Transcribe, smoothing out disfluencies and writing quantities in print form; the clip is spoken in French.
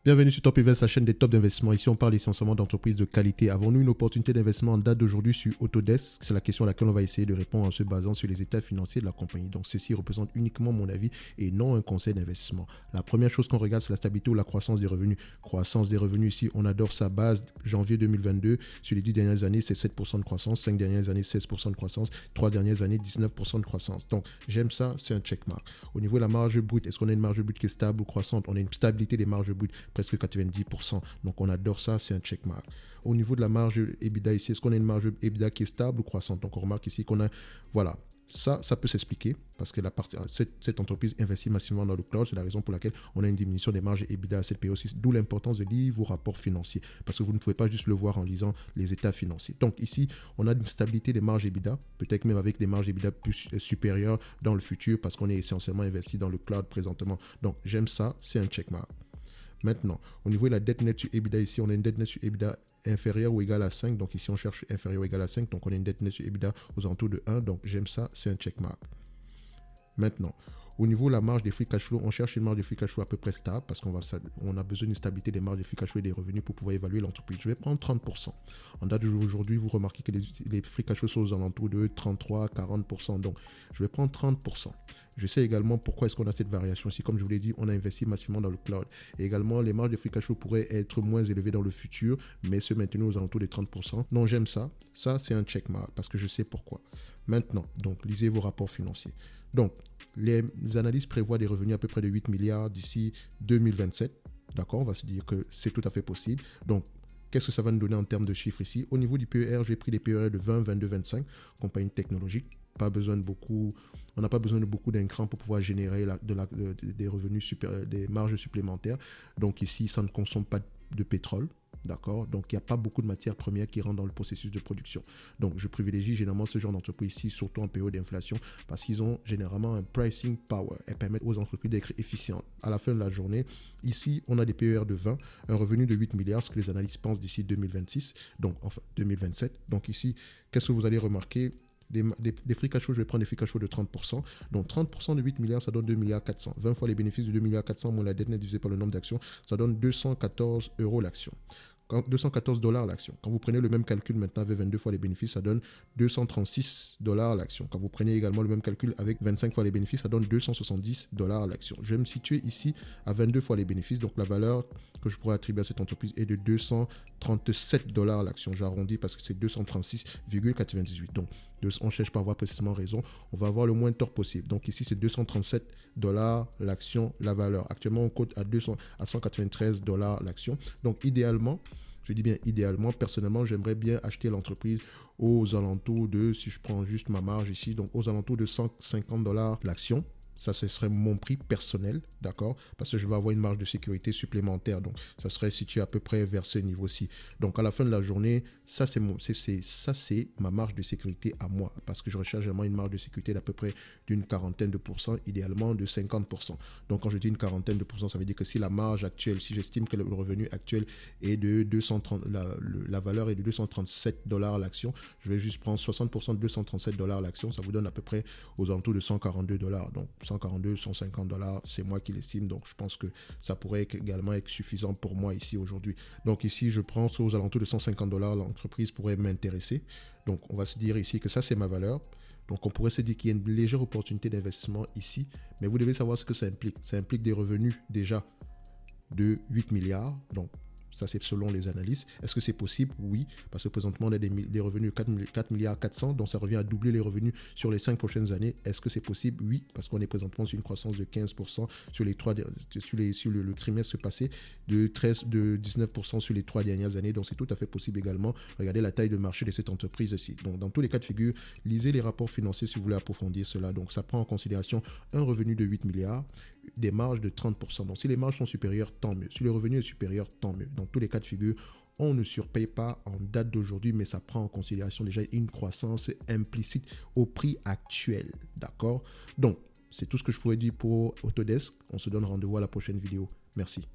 Bienvenue sur Top Invest, la chaîne des tops d'investissement. Ici, on parle essentiellement d'entreprises de qualité. Avons-nous une opportunité d'investissement en date d'aujourd'hui sur Autodesk? C'est la question à laquelle on va essayer de répondre en se basant sur les états financiers de la compagnie. Donc, ceci représente uniquement mon avis et non un conseil d'investissement. La première chose qu'on regarde, c'est la stabilité ou la croissance des revenus. Croissance des revenus ici, on adore sa base janvier 2022. Sur les 10 dernières années, c'est 7% de croissance. 5 dernières années, 16% de croissance. 3 dernières années, 19% de croissance. Donc, j'aime ça, c'est un checkmark. Au niveau de la marge brute, est-ce qu'on a une marge brute qui est stable ou croissante? On a une stabilité des marges brutes, presque 90%. Donc on adore ça, c'est un checkmark. Au niveau de la marge EBITDA ici, est-ce qu'on a une marge EBITDA qui est stable ou croissante? Donc on remarque ici qu'on a, voilà, ça peut s'expliquer parce que cette entreprise investit massivement dans le cloud. C'est la raison pour laquelle on a une diminution des marges EBITDA à cette période aussi. D'où l'importance de lire vos rapports financiers parce que vous ne pouvez pas juste le voir en lisant les états financiers. Donc ici, on a une stabilité des marges EBITDA, peut-être même avec des marges EBITDA plus supérieures dans le futur parce qu'on est essentiellement investi dans le cloud présentement. Donc j'aime ça, c'est un checkmark. Maintenant, au niveau de la dette nette sur EBITDA, ici, on a une dette nette sur EBITDA inférieure ou égale à 5. Donc ici, on cherche inférieure ou égale à 5. Donc on a une dette nette sur EBITDA aux alentours de 1. Donc j'aime ça, c'est un checkmark. Maintenant, au niveau de la marge des free cash flow, on cherche une marge de free cash flow à peu près stable parce qu'on a besoin d'une stabilité des marges de free cash flow et des revenus pour pouvoir évaluer l'entreprise. Je vais prendre 30%. En date d'aujourd'hui, vous remarquez que les free cash flow sont aux alentours de 33-40%. Donc, je vais prendre 30%. Je sais également pourquoi est-ce qu'on a cette variation ici. Comme je vous l'ai dit, on a investi massivement dans le cloud. Et également, les marges de free cash flow pourraient être moins élevées dans le futur, mais se maintenir aux alentours de 30%. Non, j'aime ça. Ça, c'est un checkmark parce que je sais pourquoi. Maintenant, donc, lisez vos rapports financiers. Donc, les analyses prévoient des revenus à peu près de 8 milliards d'ici 2027. D'accord, on va se dire que c'est tout à fait possible. Donc, qu'est-ce que ça va nous donner en termes de chiffres ici? Au niveau du PER, j'ai pris des PER de 20, 22, 25, compagnie technologique. Pas besoin de beaucoup, on n'a pas besoin de beaucoup d'incrans pour pouvoir générer des revenus, des marges supplémentaires. Donc ici, ça ne consomme pas de pétrole. D'accord? Donc, il n'y a pas beaucoup de matières premières qui rentrent dans le processus de production. Donc, je privilégie généralement ce genre d'entreprise ici, surtout en période d'inflation, parce qu'ils ont généralement un pricing power. Elles permettent aux entreprises d'être efficientes. À la fin de la journée, ici, on a des PER de 20, un revenu de 8 milliards, ce que les analystes pensent d'ici 2026, donc enfin 2027. Donc ici, qu'est-ce que vous allez remarquer? Des free cash flow, je vais prendre des free cash flow de 30%. Donc 30% de 8 milliards, ça donne 2 milliards 400. 20 fois les bénéfices de 2 milliards 400 moins la dette nette divisée par le nombre d'actions, ça donne 214 € l'action. 214 $ l'action. Quand vous prenez le même calcul maintenant avec 22 fois les bénéfices, ça donne 236 $ l'action. Quand vous prenez également le même calcul avec 25 fois les bénéfices, ça donne 270 $ l'action. Je vais me situer ici à 22 fois les bénéfices. Donc la valeur que je pourrais attribuer à cette entreprise est de 237 $ l'action. J'arrondis parce que c'est 236,98. Donc on ne cherche pas à avoir précisément raison. On va avoir le moins de tort possible. Donc ici, c'est 237 $ l'action, la valeur. Actuellement, on cote à 193 $ l'action. Donc idéalement, je dis bien idéalement, personnellement, j'aimerais bien acheter l'entreprise aux alentours de, si je prends juste ma marge ici, donc aux alentours de 150 $ l'action. Ça, ce serait mon prix personnel, d'accord? Parce que je vais avoir une marge de sécurité supplémentaire. Donc, ça serait situé à peu près vers ce niveau-ci. Donc, à la fin de la journée, ça, c'est ma marge de sécurité à moi. Parce que je recherche vraiment une marge de sécurité d'à peu près d'une quarantaine de pourcents, idéalement de 50%. Donc, quand je dis une quarantaine de pourcents, ça veut dire que si la marge actuelle, si j'estime que le revenu actuel est de 230, la valeur est de 237 $ l'action, je vais juste prendre 60% de 237 $ l'action. Ça vous donne à peu près aux alentours de 142 $. Donc, 142, 150 $, c'est moi qui l'estime, donc je pense que ça pourrait également être suffisant pour moi ici aujourd'hui. Donc ici, je prends aux alentours de 150 $, l'entreprise pourrait m'intéresser. Donc on va se dire ici que ça, c'est ma valeur. Donc on pourrait se dire qu'il y a une légère opportunité d'investissement ici, mais vous devez savoir ce que ça implique. Ça implique des revenus déjà de 8 milliards, donc ça, c'est selon les analystes. Est-ce que c'est possible? Oui, parce que présentement, on a des revenus de 4 milliards 400, donc ça revient à doubler les revenus sur les 5 prochaines années. Est-ce que c'est possible? Oui, parce qu'on est présentement sur une croissance de 15% sur le trimestre passé, de 19% sur les 3 dernières années. Donc, c'est tout à fait possible également. Regardez la taille de marché de cette entreprise ici. Donc, dans tous les cas de figure, lisez les rapports financiers si vous voulez approfondir cela. Donc, ça prend en considération un revenu de 8 milliards, des marges de 30%. Donc, si les marges sont supérieures, tant mieux. Si le revenu est supérieur, tant mieux. Dans tous les cas de figure, on ne surpaye pas en date d'aujourd'hui, mais ça prend en considération déjà une croissance implicite au prix actuel. D'accord? Donc, c'est tout ce que je pourrais dire pour Autodesk. On se donne rendez-vous à la prochaine vidéo. Merci.